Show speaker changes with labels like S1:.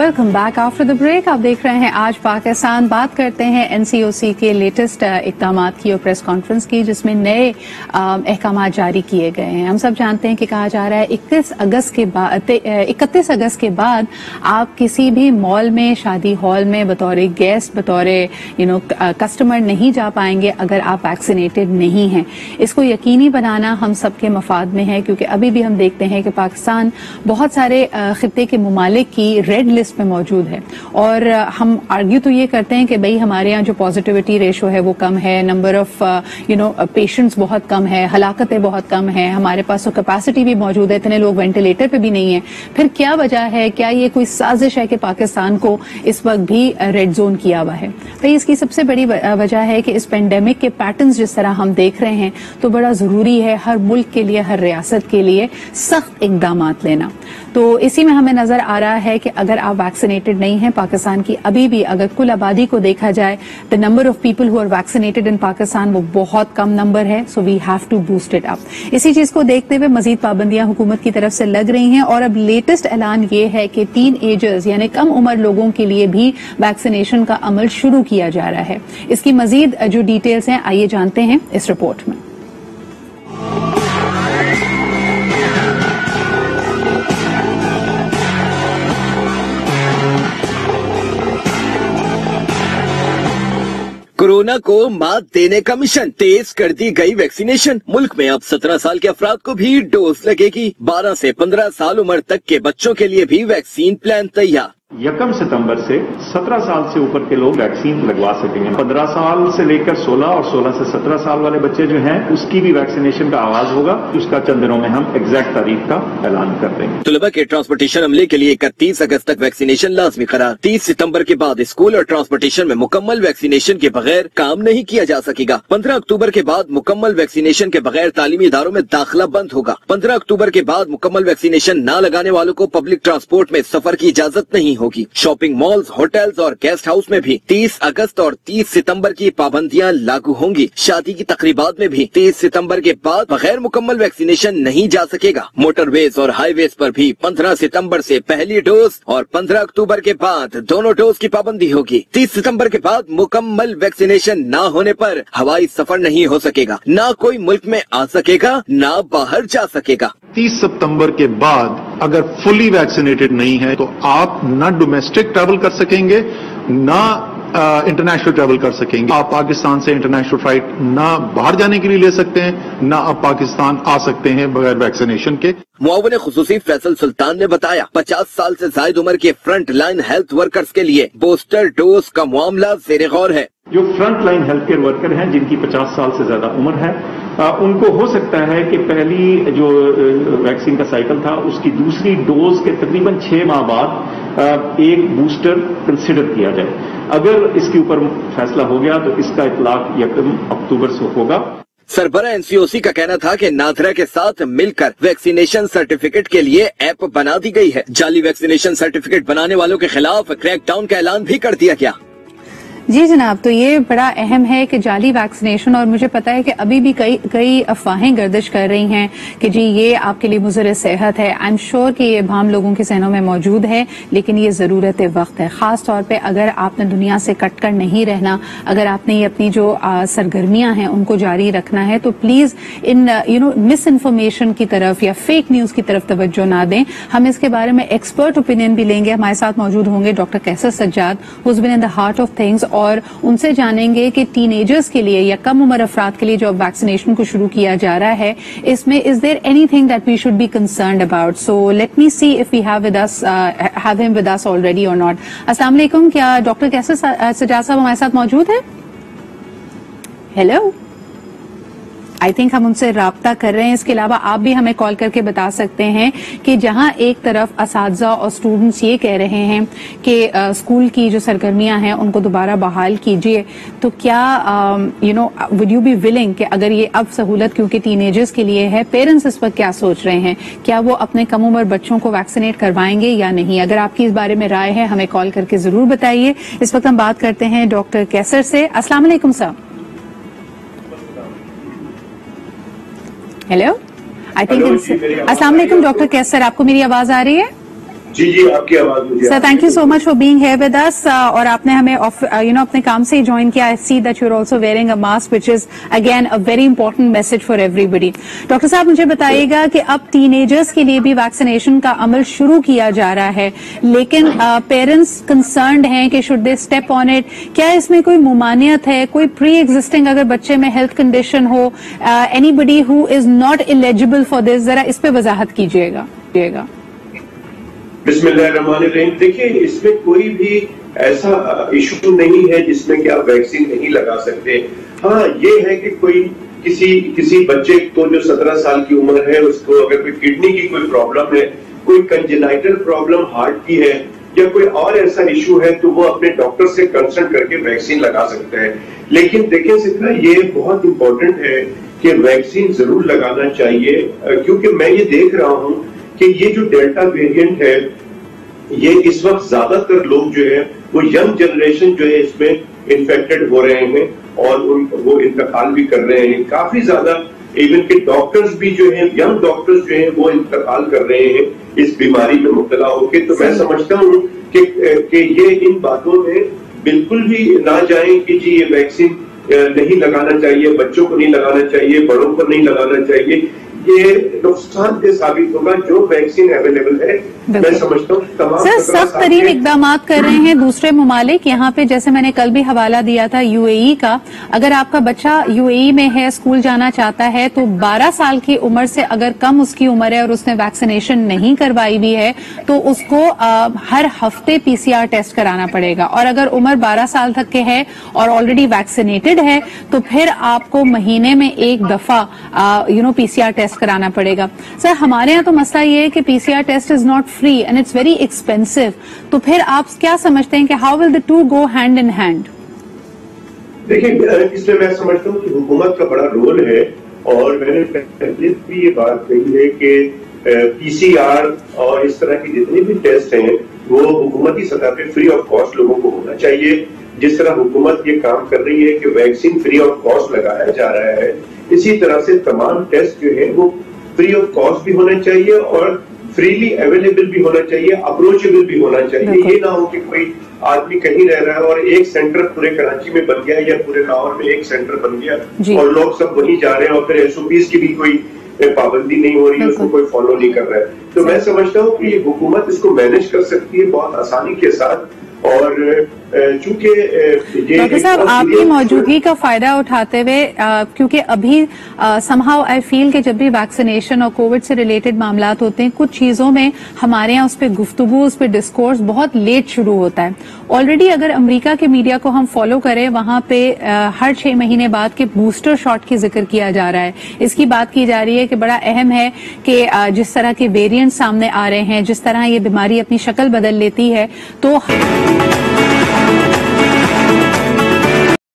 S1: Welcome back after the break. आप देख रहे हैं आज पाकिस्तान। बात करते हैं एनसीओसी के लेटेस्ट इक़दाम की और प्रेस कॉन्फ्रेंस की, जिसमें नए अहकाम जारी किए गए हैं। हम सब जानते हैं कि कहा जा रहा है 31 अगस्त के बाद आप किसी भी मॉल में, शादी हॉल में बतौर गेस्ट, बतौर कस्टमर नहीं जा पाएंगे अगर आप वैक्सीनेटेड नहीं हैं। इसको यकीनी बनाना हम सबके मफाद में है, क्योंकि अभी भी हम देखते हैं कि पाकिस्तान बहुत सारे खित्ते के मुमालिक की रेड लिस्ट में मौजूद है। और हम आर्ग्यू तो ये करते हैं कि भाई हमारे यहाँ जो पॉजिटिविटी रेशो है वो कम है, नंबर ऑफ पेशेंट्स बहुत कम है, हलाकतें बहुत कम है, हमारे पास तो कैपेसिटी भी मौजूद है, इतने लोग वेंटिलेटर पे भी नहीं है। फिर क्या वजह है? क्या ये कोई साजिश है कि पाकिस्तान को इस वक्त भी रेड जोन किया हुआ है? भाई इसकी सबसे बड़ी वजह है कि इस पेंडेमिक के पैटर्न्स जिस तरह हम देख रहे हैं, तो बड़ा जरूरी है हर मुल्क के लिए, हर रियासत के लिए सख्त इकदाम लेना। तो इसी में हमें नजर आ रहा है कि अगर आप वैक्सीनेटेड नहीं हैं पाकिस्तान की, अभी भी अगर कुल आबादी को देखा जाए, the number of people who are vaccinated in Pakistan वो बहुत कम नंबर है। So we have to boost it up. इसी चीज को देखते हुए मजीद पाबंदियां हुकूमत की तरफ से लग रही हैं और अब लेटेस्ट ऐलान ये है कि टीन एजर्स यानी कम उम्र लोगों के लिए भी वैक्सीनेशन का अमल शुरू किया जा रहा है। इसकी मजीद जो डिटेल्स हैं आइए जानते हैं इस रिपोर्ट में।
S2: कोरोना को मात देने का मिशन, तेज कर दी गई वैक्सीनेशन। मुल्क में अब 17 साल के अफराद को भी डोज लगेगी। 12 से 15 साल उम्र तक के बच्चों के लिए भी वैक्सीन प्लान तैयार।
S3: 1 सितंबर से 17 साल से ऊपर के लोग वैक्सीन लगवा सकेंगे। 15 साल से लेकर 16 और 16 से 17 साल वाले बच्चे जो हैं उसकी भी वैक्सीनेशन का आगाज होगा। उसका चंद दिनों में हम एग्जैक्ट तारीख का ऐलान कर देंगे।
S2: तलबा के ट्रांसपोर्टेशन अमले के लिए 31 अगस्त तक वैक्सीनेशन लाजमी करार। 30 सितंबर के बाद स्कूल और ट्रांसपोर्टेशन में मुकम्मल वैक्सीनेशन के बगैर काम नहीं किया जा सकेगा। 15 अक्टूबर के बाद मुकम्मल वैक्सीनेशन के बगैर तालीमी इदारों में दाखिला बंद होगा। 15 अक्टूबर के बाद मुकम्मल वैक्सीनेशन न लगाने वालों को पब्लिक ट्रांसपोर्ट में सफर की इजाजत नहीं होगी। शॉपिंग मॉल्स, होटल्स और गेस्ट हाउस में भी 30 अगस्त और 30 सितंबर की पाबंदियां लागू होंगी। शादी की तकरीबात में भी 30 सितंबर के बाद बगैर मुकम्मल वैक्सीनेशन नहीं जा सकेगा। मोटरवेज और हाईवेज पर भी 15 सितंबर से पहली डोज और 15 अक्टूबर के बाद दोनों डोज की पाबंदी होगी। 30 सितंबर के बाद मुकम्मल वैक्सीनेशन न होने पर हवाई सफर नहीं हो सकेगा, न कोई मुल्क में आ सकेगा, न बाहर जा सकेगा।
S4: 30 सितंबर के बाद अगर फुली वैक्सीनेटेड नहीं है तो आप ना डोमेस्टिक ट्रैवल कर सकेंगे, ना इंटरनेशनल ट्रैवल कर सकेंगे। आप पाकिस्तान से इंटरनेशनल फ्लाइट ना बाहर जाने के लिए ले सकते हैं, ना आप पाकिस्तान आ सकते हैं बगैर वैक्सीनेशन के।
S2: मुआविन खुसूसी फैसल सुल्तान ने बताया 50 साल से ज्यादा उम्र के फ्रंट लाइन हेल्थ वर्कर्स के लिए बूस्टर डोज का मामला ज़ेरे गौर है।
S3: जो front line health care worker हैं जिनकी 50 साल से ज्यादा उम्र है, उनको हो सकता है कि पहली जो वैक्सीन का साइकिल था उसकी दूसरी डोज के तकरीबन 6 माह बाद एक बूस्टर कंसिडर किया जाए। अगर इसके ऊपर फैसला हो गया तो इसका इतलाक 1 अक्टूबर से होगा।
S2: सरबरा एनसीओसी का कहना था कि नादरा के साथ मिलकर वैक्सीनेशन सर्टिफिकेट के लिए ऐप बना दी गई है। जाली वैक्सीनेशन सर्टिफिकेट बनाने वालों के खिलाफ क्रैकडाउन का ऐलान भी कर दिया गया।
S1: जी जनाब, तो ये बड़ा अहम है कि जाली वैक्सीनेशन, और मुझे पता है कि अभी भी कई अफवाहें गर्दिश कर रही हैं कि जी ये आपके लिए मुज़र सेहत है। आई एम श्योर कि ये भाम लोगों के जहनों में मौजूद है, लेकिन ये ज़रूरत वक्त है। खास तौर पे अगर आपने दुनिया से कट कर नहीं रहना, अगर आपने ये अपनी जो सरगर्मियां हैं उनको जारी रखना है, तो प्लीज इन मिस इन्फॉर्मेशन की तरफ या फेक न्यूज की तरफ तवज्जो ना दें। हम इसके बारे में एक्सपर्ट ओपिनियन भी लेंगे। हमारे साथ मौजूद होंगे doctor Qaiser Sajjad, who has been in the heart of things, और उनसे जानेंगे कि टीनेजर्स के लिए या कम उम्र अफराद के लिए जो वैक्सीनेशन को शुरू किया जा रहा है, इसमें is there anything that we should be concerned about. So let me see if we have him with us already और नॉट। अस्सलाम वालेकुम, क्या डॉक्टर कैसर सज्जाद साहब हमारे साथ मौजूद है? हेलो, आई थिंक हम उनसे राब्ता कर रहे हैं। इसके अलावा आप भी हमें कॉल करके बता सकते हैं कि जहां एक तरफ असातिज़ा और स्टूडेंट्स ये कह रहे हैं कि स्कूल की जो सरगर्मियां हैं उनको दोबारा बहाल कीजिए, तो क्या वुड यू बी विलिंग कि अगर ये अब सहूलत क्योंकि टीनेजर्स के लिए है, पेरेंट्स इस वक्त क्या सोच रहे हैं, क्या वो अपने कम उम्र बच्चों को वैक्सीनेट करवाएंगे या नहीं? अगर आपकी इस बारे में राय है हमें कॉल करके जरूर बताइए। इस वक्त हम बात करते हैं डॉक्टर कैसर से। अस्सलाम वालेकुम सर। हेलो, आई थिंक अस्सलाम वालेकुम डॉक्टर कैसर, आपको मेरी आवाज आ रही है?
S5: جی جی آپ کی آواز مجھے
S1: sir thank you so much for being here with us اور آپ نے ہمیں اپنے کام سے ہی جوائن کیا. I see that you are also wearing a mask which is again a very important message for everybody. Doctor صاحب مجھے بتائیے گا کہ اب ٹین ایجرز کے لیے بھی ویکسینیشن کا عمل شروع کیا جا رہا ہے, لیکن پیرنٹس کنسرنڈ ہیں کہ should they step on it. کیا اس میں کوئی ممانعت ہے, کوئی پری ایگزسٹنگ اگر بچے میں ہیلتھ کنڈیشن ہو, anybody who is not eligible for this, ذرا اس پہ وضاحت کیجیے گا.
S5: بسم اللہ الرحمن الرحیم. دیکھیں اس میں کوئی بھی ایسا ایشو نہیں ہے جس میں کہ آپ ویکسین نہیں لگا سکتے. ہاں یہ ہے کہ کوئی کسی بچے کو جو 17 سال کی عمر ہے اس کو اگر کوئی کڈنی کی کوئی پرابلم ہے, کوئی کنجنائٹل پرابلم ہارٹ کی ہے یا کوئی اور ایسا ایشو ہے تو وہ اپنے ڈاکٹر سے کنسلٹ کر کے ویکسین لگا سکتا ہے. لیکن دیکھیں سکھا یہ بہت امپورٹنٹ ہے کہ ویکسین ضرور لگانا چاہیے, کیونکہ میں یہ دیکھ رہا ہوں کہ یہ جو ڈیلٹا ویریئنٹ ہے یہ اس وقت زیادہ تر لوگ جو ہے وہ ینگ جنریشن جو ہے اس میں انفیکٹڈ ہو رہے ہیں اور وہ انتقال بھی کر رہے ہیں. کافی زیادہ ایون کہ ڈاکٹرز بھی جو ہیں, ینگ ڈاکٹرز جو ہیں وہ انتقال کر رہے ہیں اس بیماری میں مبتلا ہو کے. تو میں سمجھتا ہوں کہ یہ ان باتوں میں بالکل بھی نہ جائیں کہ جی یہ ویکسین نہیں لگانا چاہیے, بچوں کو نہیں لگانا چاہیے, بڑوں کو نہیں لگانا چاہیے. یہ نقصان دہ ثابت ہوگا. جو ویکسین اویلیبل ہے میں سمجھتا ہوں تمام
S1: سر سخت ترین اقدامات کر رہے ہیں دوسرے ممالک. یہاں پہ جیسے میں نے کل بھی حوالہ دیا تھا یو اے ای کا, اگر آپ کا بچہ یو اے ای میں ہے, اسکول جانا چاہتا ہے تو 12 سال کی عمر سے اگر کم اس کی عمر ہے اور اس نے ویکسینیشن نہیں کروائی بھی ہے تو اس کو ہر ہفتے پی سی آر ٹیسٹ کرانا پڑے گا, اور اگر عمر 12 سال تک کے ہے اور آلریڈی ویکسینیٹڈ ہے تو پھر آپ کو مہینے میں ایک دفعہ پی سی آر ٹیسٹ کرانا پڑے گا. سر ہمارے یہاں تو مسئلہ یہ ہے کہ P C R test is not free and it's very expensive. تو پھر آپ کیا سمجھتے ہیں کہ how will the two go hand in hand?
S5: دیکھیں اس میں سمجھتا ہوں کہ حکومت کا بڑا رول ہے, اور میں نے پہلے بھی یہ بات کہی ہے کہ پی سی آر اور اس طرح کی جتنے بھی ٹیسٹ ہیں وہ حکومتی سطح پہ فری آف کاسٹ لوگوں کو ہونا چاہیے. جس طرح حکومت یہ کام کر رہی ہے کہ ویکسین فری آف کاسٹ لگایا جا رہا ہے, اسی طرح سے تمام ٹیسٹ جو ہیں وہ فری آف کاسٹ بھی ہونا چاہیے اور فریلی اویلیبل بھی ہونا چاہیے, اپروچیبل بھی ہونا چاہیے. یہ نہ ہو کہ کوئی آدمی کہیں رہ رہا ہے اور ایک سینٹر پورے کراچی میں بن گیا یا پورے لاہور میں ایک سینٹر بن گیا اور لوگ سب وہیں جا رہے ہیں اور پھر ایس او پیز کی بھی کوئی پابندی نہیں ہو رہی ہے, اس کو کوئی فالو نہیں کر رہا ہے. تو میں سمجھتا ہوں کہ یہ حکومت اس کو مینج کر سکتی ہے بہت آسانی کے ساتھ. اور چونکہ
S1: ڈاکٹر صاحب آپ کی موجودگی کا فائدہ اٹھاتے ہوئے, کیونکہ ابھی سم ہاؤ آئی فیل کہ جب بھی ویکسینیشن اور کووڈ سے ریلیٹڈ معاملات ہوتے ہیں کچھ چیزوں میں ہمارے یہاں اس پہ گفتگو, اس پہ ڈسکورس بہت لیٹ شروع ہوتا ہے. آلریڈی اگر امریکہ کے میڈیا کو ہم فالو کریں وہاں پہ ہر 6 مہینے بعد کے بوسٹر شاٹ کی ذکر کیا جا رہا ہے. اس کی بات کی جا رہی ہے کہ بڑا اہم ہے کہ جس طرح کے ویریئنٹ سامنے آ رہے ہیں, جس طرح یہ بیماری اپنی شکل بدل لیتی ہے, تو